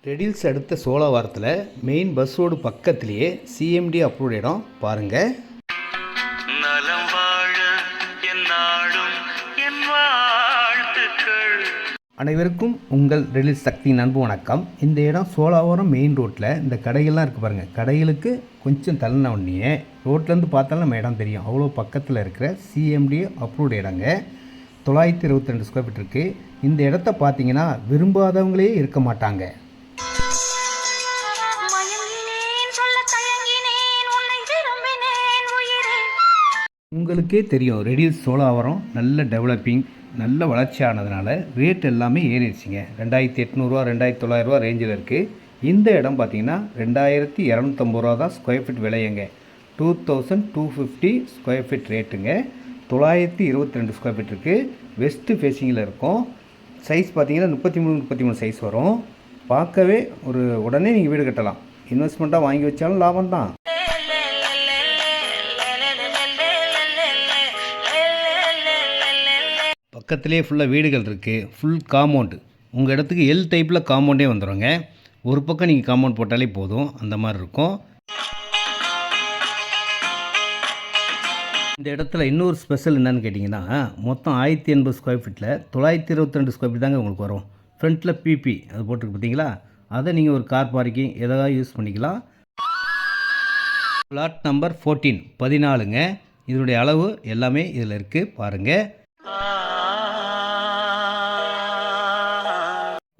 Riddles அடுத்த சோழவாரத்தில் main bus road பக்கத்திலேயே CMD approved இடம் பாருங்கள். நலம் வாழ என்னாலும் என் வாழ்த்துக்கள். அனைவருக்கும் உங்கள் ரெடில்ஸ் சக்தி அன்பு வணக்கம். இந்த இடம் சோழாவரம் மெயின் ரோட்டில் இந்த கடைகள்லாம் இருக்குது பாருங்கள். கடைகளுக்கு கொஞ்சம் தள்ளின உடனே ரோட்லேருந்து பார்த்தாலும் நம்ம இடம் தெரியும். அவ்வளோ பக்கத்தில் இருக்கிற சிஎம்டி அப்ரூவ்ட் இடங்க. 922 ஸ்கொயர் ஃபீட் இருக்குது. இந்த இடத்த பார்த்தீங்கன்னா விரும்பாதவங்களே இருக்க மாட்டாங்க. உங்களுக்கே தெரியும், ரெடில்ஸ் சோழாவரம் நல்ல டெவலப்பிங், நல்ல வளர்ச்சி ஆனதுனால ரேட் எல்லாமே ஏறிடுச்சிங்க. 2800 2900 ரேஞ்சில் இருக்குது. இந்த இடம் பார்த்திங்கன்னா 2250 ரூபா தான் ஸ்கொயர் ஃபீட் விலையங்க. 2250 ஸ்கொயர் ஃபீட் ரேட்டுங்க. 922 ஸ்கொயர் ஃபீட் இருக்குது. வெஸ்ட்டு ஃபேஸிங்கில் இருக்கும். சைஸ் பார்த்திங்கன்னா 33 சைஸ் வரும். பார்க்கவே உடனே நீங்கள் வீடு கட்டலாம். இன்வெஸ்ட்மெண்ட்டாக வாங்கி வச்சாலும் லாபம் தான். பக்கத்துலேயே ஃபுல்லாக வீடுகள் இருக்குது. Full compound. உங்கள் இடத்துக்கு எல் டைப்பில் காம்பவுண்டே வந்துடுங்க. ஒரு பக்கம் நீங்கள் காம்பவுண்ட் போட்டாலே போதும், அந்த மாதிரி இருக்கும். இந்த இடத்துல இன்னொரு ஸ்பெஷல் என்னென்னு கேட்டிங்கன்னா, மொத்தம் 1080 ஸ்கொயர் ஃபீட்டில் 922 ஸ்கொயர் ஃபீட் தாங்க உங்களுக்கு வரும். ஃப்ரண்ட்டில் பிபி அது போட்டுருக்கு பார்த்தீங்களா, அதை நீங்கள் ஒரு கார் பார்க்கிங் எதாவது யூஸ் பண்ணிக்கலாம். பிளாட் நம்பர் 14 இதனுடைய அளவு எல்லாமே இதில் இருக்குது பாருங்கள்.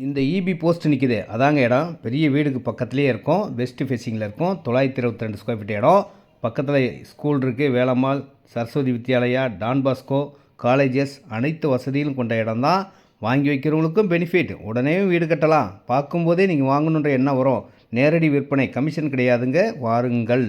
இந்த இபி போஸ்ட் நிற்கிது, அதாங்க இடம். பெரிய வீடுக்கு பக்கத்துலேயே இருக்கும். வெஸ்ட் ஃபேஸிங்கில் இருக்கும். 922 ஸ்கொயர் ஃபீட் இடம். பக்கத்தில் ஸ்கூல் இருக்குது. Velammal, Saraswati Vidyalaya, Don Bosco colleges, அனைத்து வசதிகளும் கொண்ட இடம் தான். வாங்கி வைக்கிறவங்களுக்கும் பெனிஃபிட். உடனே வீடு கட்டலாம். பார்க்கும்போதே நீங்கள் வாங்கணுன்ற எண்ணம் வரும். நேரடி விற்பனை, கமிஷன் கிடையாதுங்க. வாருங்கள்.